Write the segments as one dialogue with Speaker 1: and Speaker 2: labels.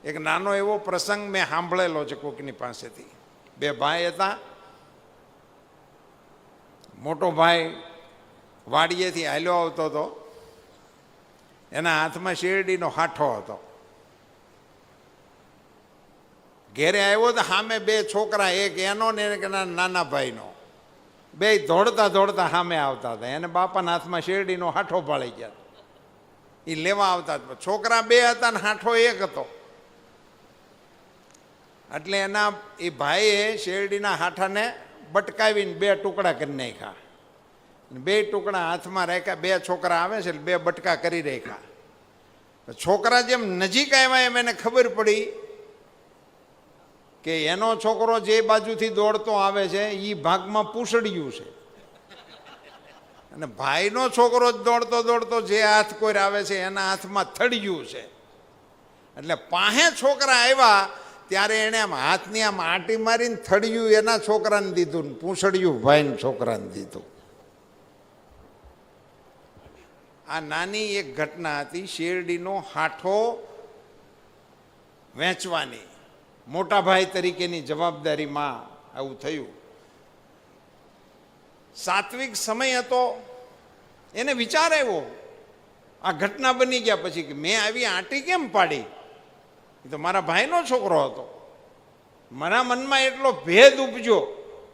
Speaker 1: એક નાનો એવો પ્રસંગ મેં સાંભળેલો છે કોકની પાસેથી. બે ભાઈ હતા. મોટો ભાઈ વાડીએથી હાલ્યો આવતો હતો. એના હાથમાં શેરડીનો હાઠો હતો. ઘેરે આવ્યો તો સામે બે છોકરા, એક એનો ને એક એના નાના ભાઈનો, બે દોડતા દોડતા સામે આવતા હતા. એને બાપાના હાથમાં શેરડીનો હાઠો પાળી ગયા. એ લેવા આવતા હતા. છોકરા બે હતા ને હાઠો એક હતો. એટલે એના એ ભાઈએ શેરડીના હાઠાને બટકાવીને બે ટુકડા કરી નાખ્યા. બે ટુકડા હાથમાં રાખ્યા. બે છોકરા આવે છે બે બટકા કરી રાખ્યા. છોકરા જેમ નજીક આવ્યા એમ એને ખબર પડી કે એનો છોકરો જે બાજુથી દોડતો આવે છે એ ભાગમાં પૂછડ્યું છે, અને ભાઈનો છોકરો જ દોડતો દોડતો જે હાથ કોઈ આવે છે એના હાથમાં થડિયું છે. એટલે પાસે છોકરા આવ્યા ત્યારે એણે આમ હાથની આમ આંટી મારીને થડિયું એના છોકરાને દીધું ને પૂછડ્યું ભાઈને છોકરાને દીધું. આ નાની એક ઘટના હતી શેરડીનો હાઠો વેચવાની. મોટા ભાઈ તરીકેની જવાબદારીમાં આવું થયું. સાત્વિક સમય હતો. એને વિચાર આવ્યો આ ઘટના બની ગયા પછી કે મેં આવી આંટી કેમ પાડી? એ તો મારા ભાઈનો છોકરો હતો. મારા મનમાં એટલો ભેદ ઉપજ્યો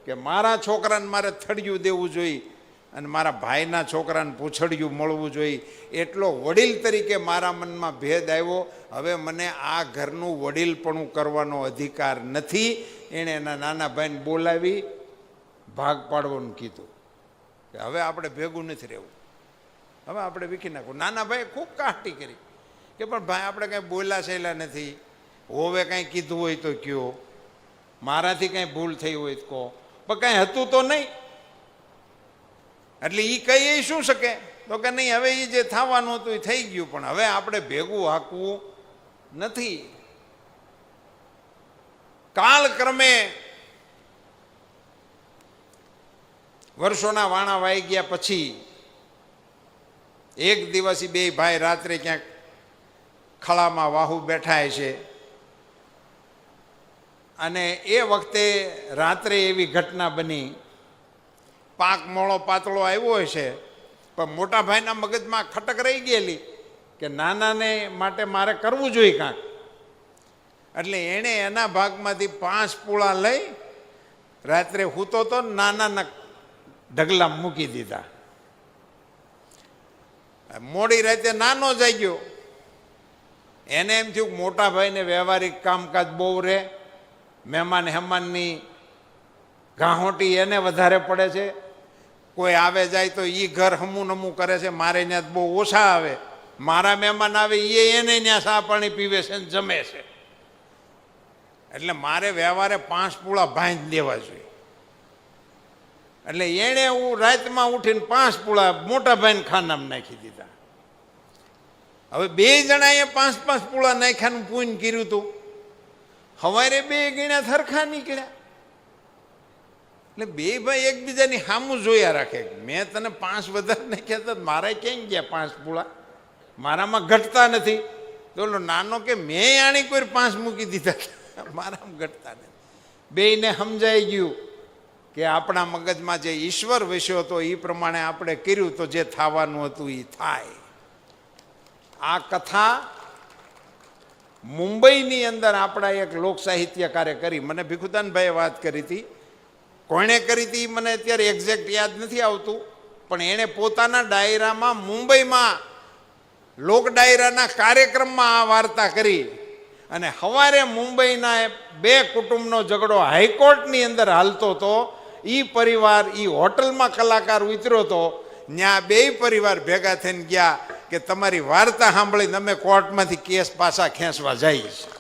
Speaker 1: કે મારા છોકરાને મારે થડિયું દેવું જોઈએ અને મારા ભાઈના છોકરાને પૂછડિયું મળવું જોઈએ. એટલો વડીલ તરીકે મારા મનમાં ભેદ આવ્યો. હવે મને આ ઘરનું વડીલપણું કરવાનો અધિકાર નથી. એણે એના નાના ભાઈને બોલાવી ભાગ પાડવાનું કીધું કે હવે આપણે ભેગું નથી રહેવું, હવે આપણે વીખી નાખવું. નાના ભાઈએ ખૂબ કાહટી કરી કે પણ ભાઈ આપણે કાંઈ બોલા છેલા નથી, હોવે કાંઈ કીધું હોય તો કયો, મારાથી કાંઈ ભૂલ થઈ હોય તો કહો, પણ કાંઈ હતું તો નહીં. એટલે એ કહી શું શકે? તો કે નહીં, હવે એ જે થવાનું હતું એ થઈ ગયું, પણ હવે આપણે ભેગું હાંકવું નથી. કાળક્રમે વર્ષોના વાણા વાઈ ગયા પછી એક દિવસ બે ભાઈ રાત્રે ક્યાંક ખળામાં વાહુ બેઠા છે, અને એ વખતે રાત્રે એવી ઘટના બની. પાક મોળો પાતળો આવ્યો હશે, પણ મોટા ભાઈના મગજમાં ખટક રહી ગયેલી કે નાનાને માટે મારે કરવું જોઈએ કાંક. એટલે એણે એના ભાગમાંથી 5 પૂળા લઈ રાત્રે હૂતો તો નાનાના ઢગલા મૂકી દીધા. મોડી રાતે નાનો જાગ્યો. એને એમ થયું મોટા ભાઈને વ્યવહારિક કામકાજ બહુ રહે, મહેમાન હેમાનની ગાહોટી એને વધારે પડે છે, કોઈ આવે જાય તો એ ઘર હમું નમું કરે છે, મારે ત્યાં બહુ ઓછા આવે, મારા મહેમાન આવે એને ત્યાં ચા પાણી પીવે છે ને જમે છે, એટલે મારે વ્યવહારે 5 પૂળા ભાંજ દેવા જોઈએ. એટલે એણે રાતમાં ઉઠીને 5 પૂળા મોટા ભાઈને ખાનામાં નાખી દીધા. હવે 2 જણાએ 5-5 પૂળા નાખ્યાનું પૂન કર્યું હતું. સવારે 2 ગણ્યા સરખા નીકળ્યા. એટલે 2 ભાઈ એકબીજાની સામું જોયા રાખે. મેં તને 5 વધારે નાખ્યા તો મારા ક્યાં ગયા 5 પૂળા? મારામાં ઘટતા નથી. તો નાનો કે મેં આણી કોઈ 5 મૂકી દીધા, મારામાં ઘટતા નથી. બેયને સમજાઈ ગયું કે આપણા મગજમાં જે ઈશ્વર વસ્યો હતો એ પ્રમાણે આપણે કર્યું તો જે થવાનું હતું એ થાય. આ કથા મુંબઈની અંદર આપણા એક લોક સાહિત્યકારે કરી. મને ભીખુદાનભાઈએ વાત કરી હતી. કોણે કરી હતી મને અત્યારે એક્ઝેક્ટ યાદ નથી આવતું, પણ એણે પોતાના ડાયરામાં મુંબઈમાં લોક ડાયરાના કાર્યક્રમમાં આ વાર્તા કરી. અને સવારે મુંબઈના 2 કુટુંબનો ઝઘડો હાઈકોર્ટની અંદર હાલતો હતો. એ પરિવાર એ હોટલમાં કલાકાર ઉતર્યો હતો. ત્યાં 2 પરિવાર ભેગા થઈને ગયા કે તમારી વાર્તા સાંભળીને અમે કોર્ટમાંથી કેસ પાછા ખેંચવા જઈએ છીએ.